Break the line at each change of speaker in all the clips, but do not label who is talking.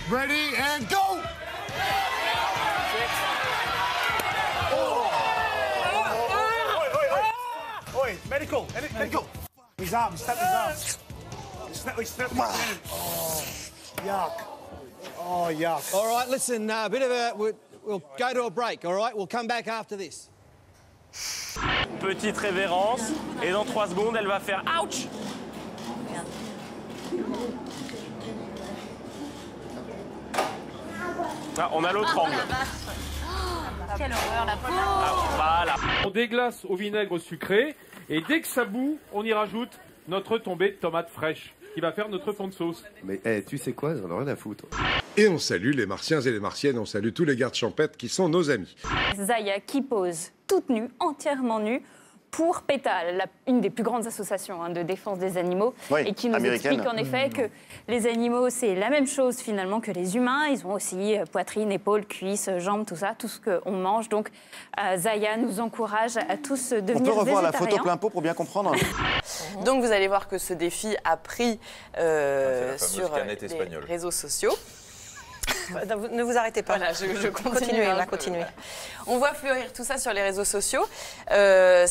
Ready and go!
Oi, medical, medical. His arm, snap his arm. Snap his arm. Oh, yuck. Oh, yuck.
All right, listen, bit of a... We'll go to a break, all right? We'll come back after this.
Petite révérence, et dans 3 secondes, elle va faire ouch. Ah, on a l'autre angle.
Quelle horreur, la pauvre.
Ah, voilà.
On déglace au vinaigre sucré et dès que ça bout, on y rajoute notre tombée de tomates fraîches qui va faire notre fond de sauce.
Mais tu sais quoi, j'en ai rien à foutre.
Et on salue les Martiens et les Martiennes, on salue tous les gardes champêtres qui sont nos amis.
Zaya qui pose toute nue, entièrement nue, pour PETA, une des plus grandes associations de défense des animaux, et qui nous explique en effet que les animaux, c'est la même chose finalement que les humains. Ils ont aussi poitrine, épaules, cuisses, jambes, tout ça, tout ce qu'on mange. Donc Zaya nous encourage à tous devenir végétariens.
On peut revoir la photo plein pot pour bien comprendre.
Donc vous allez voir que ce défi a pris sur les réseaux sociaux.
Ne vous arrêtez pas.
Voilà, je continue.
Continuez, on va continuer.
On voit fleurir tout ça sur les réseaux sociaux. Le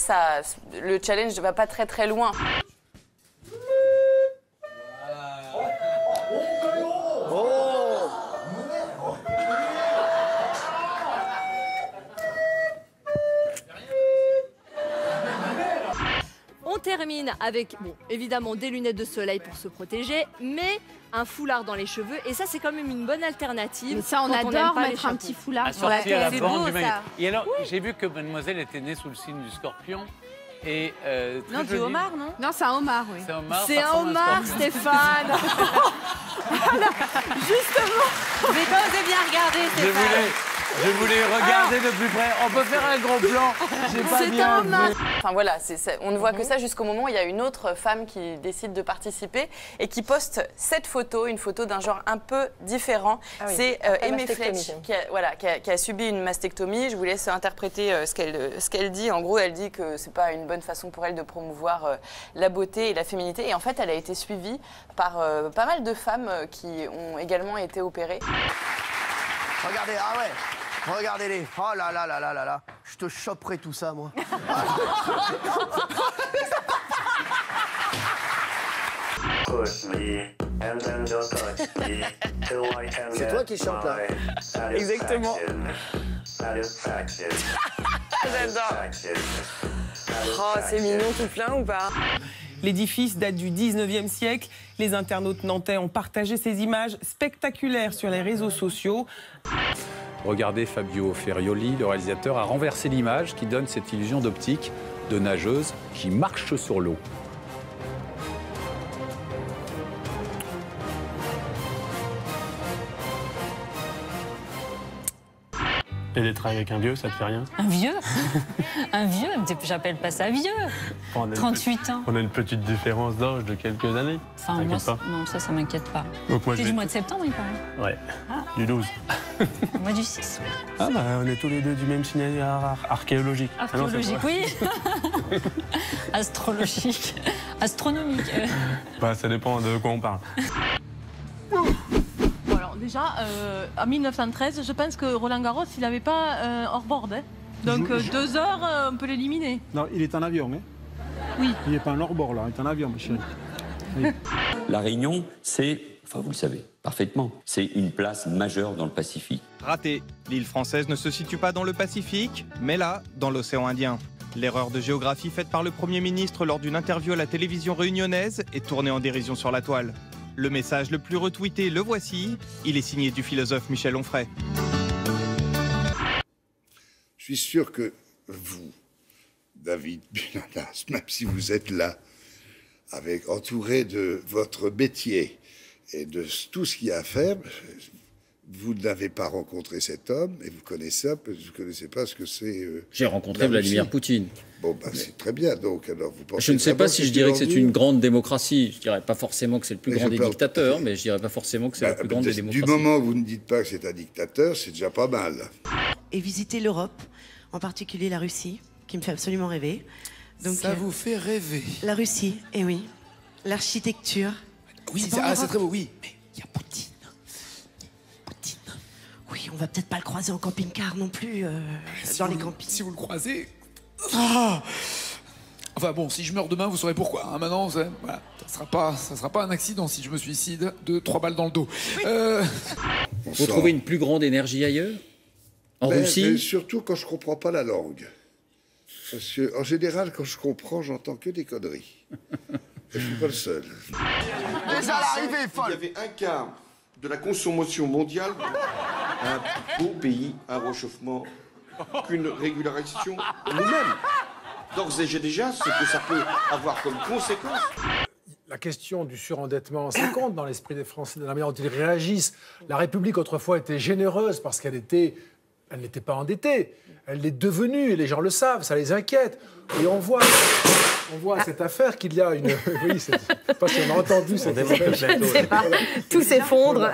challenge ne va pas très très loin.
On termine avec, bon, évidemment, des lunettes de soleil pour se protéger, mais un foulard dans les cheveux. Et ça, c'est quand même une bonne alternative.
Mais ça, on adore mettre un petit foulard sur la tête.
C'est beau, ça. Et alors, j'ai vu que mademoiselle était née sous le signe du scorpion. Et
non, du homard, non?
Non, c'est un homard, oui.
C'est un homard, Stéphane. Voilà, justement.
Mais quand vous avez bien regardé, Stéphane.
Je voulais regarder de plus près. On peut faire un gros plan.
C'est un homard. Enfin voilà, on ne voit que ça jusqu'au moment où il y a une autre femme qui décide de participer et qui poste cette photo, une photo d'un genre un peu différent. C'est Aimée Fletch qui a subi une mastectomie. Je vous laisse interpréter ce qu'elle dit. En gros, elle dit que c'est pas une bonne façon pour elle de promouvoir la beauté et la féminité. Et en fait, elle a été suivie par pas mal de femmes qui ont également été opérées.
Regardez, ah ouais. Regardez-les. Oh là là là là là là. Je te choperai tout ça, moi. C'est toi qui chante, là.
Exactement. J'adore. Oh, c'est mignon tout plein ou pas?
L'édifice date du 19e siècle. Les internautes nantais ont partagé ces images spectaculaires sur les réseaux sociaux.
Regardez, Fabio Ferrioli, le réalisateur, a renversé l'image qui donne cette illusion d'optique de nageuse qui marche sur l'eau.
Et de travailler avec un vieux, ça te fait rien?
Un vieux? Un vieux? J'appelle pas ça vieux. 38 ans.
On a une petite différence d'âge de quelques années.
Enfin, moi, non, ça m'inquiète pas.
Donc moi,
c'est du mois de septembre, il paraît.
Ouais, du 12.
Moi, du 6.
Ah bah, on est tous les deux du même signe archéologique.
Archéologique, oui. Astrologique. Astronomique.
Bah, ça dépend de quoi on parle.
Déjà, en 1913, je pense que Roland Garros, il n'avait pas hors-board. Hein. Donc 2 heures, on peut l'éliminer.
Non, il est en avion, hein?
Oui.
Il n'est pas en hors-bord, là, il est en avion, Michel. Oui.
La Réunion, c'est, enfin vous le savez parfaitement, c'est une place majeure dans le Pacifique.
Raté. L'île française ne se situe pas dans le Pacifique, mais là, dans l'océan Indien. L'erreur de géographie faite par le Premier ministre lors d'une interview à la télévision réunionnaise est tournée en dérision sur la toile. Le message le plus retweeté, le voici. Il est signé du philosophe Michel Onfray.
Je suis sûr que vous, David Bunanas, même si vous êtes là, entouré de votre métier et de tout ce qu'il y a à faire, vous n'avez pas rencontré cet homme et vous connaissez pas ce que c'est.
J'ai rencontré Vladimir Poutine.
Bon, bah, c'est très bien. Donc, alors, vous pensez
je ne sais pas si je dirais que c'est une grande démocratie. Je dirais pas forcément que c'est le plus grand des dictateurs, mais je dirais pas forcément que c'est la plus grande des démocraties.
Du moment où vous ne dites pas que c'est un dictateur, c'est déjà pas mal.
Et visiter l'Europe, en particulier la Russie, qui me fait absolument rêver. Donc,
ça vous fait rêver?
La Russie, eh oui. L'architecture.
Oui, c'est très beau, oui. Mais il y a Poutine.
puis on va peut-être pas le croiser en camping-car non plus, dans les campings.
Si vous le croisez... Ah, enfin bon, si je meurs demain, vous saurez pourquoi. Hein. Maintenant, voilà, ça sera pas un accident si je me suicide de 3 balles dans le dos.
Vous trouvez une plus grande énergie ailleurs? En Russie?
Mais surtout quand je comprends pas la langue. Parce que, en général, quand je comprends, j'entends que des conneries. Et je suis pas le seul.
Déjà l'arrivée est folle.
Il y avait un quart de la consommation mondiale, un beau pays, un réchauffement, qu'une régularisation nous-mêmes. D'ores et déjà, ce que ça peut avoir comme conséquence.
La question du surendettement, ça compte dans l'esprit des Français, dans la manière dont ils réagissent. La République, autrefois, était généreuse parce qu'elle n'était pas endettée. Elle l'est devenue, et les gens le savent, ça les inquiète. Et on voit cette affaire qu'il y a une... Oui, je ne sais pas si on a entendu cette affaire.
Je ne sais pas, tout s'effondre.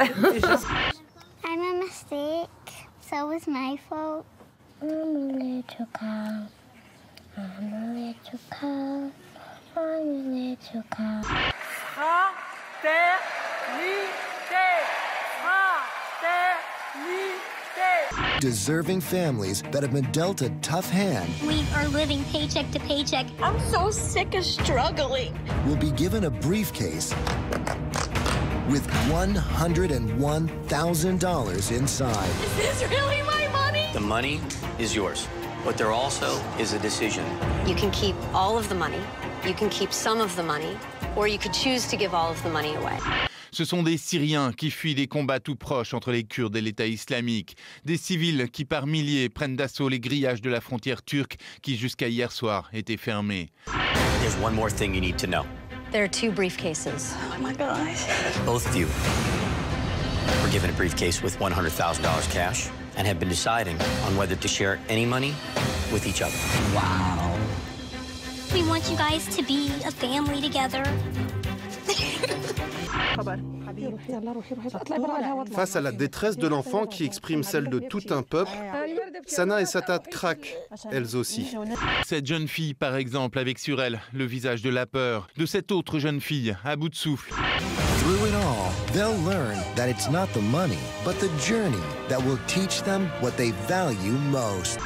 I'm a mistake, so it's my fault. I'm a little cow, I'm a little cow, I'm a little cow.
Deserving families that have been dealt a tough hand.
We are living paycheck to paycheck. I'm so sick of struggling.
Will be given a briefcase with $101,000 inside.
Is this really my money?
The money is yours, but there also is a decision.
You can keep all of the money, you can keep some of the money, or you could choose to give all of the money away.
Ce sont des Syriens qui fuient des combats tout proches entre les Kurdes et l'État islamique. Des civils qui par milliers prennent d'assaut les grillages de la frontière turque qui jusqu'à hier soir étaient fermés.
There's one more thing you need to know.
There are 2 briefcases. Oh my gosh.
Both of you were given a briefcase with $100,000 cash and have been deciding on whether to share any money with each other.
Wow. We want you guys to be a family together.
Face à la détresse de l'enfant qui exprime celle de tout un peuple, Sana et Satat craquent, elles aussi.
Cette jeune fille, par exemple, avec sur elle le visage de la peur, de cette autre jeune fille, à bout de souffle.
Through it all, they'll learn that it's not the money, but the journey that will teach them what they value most.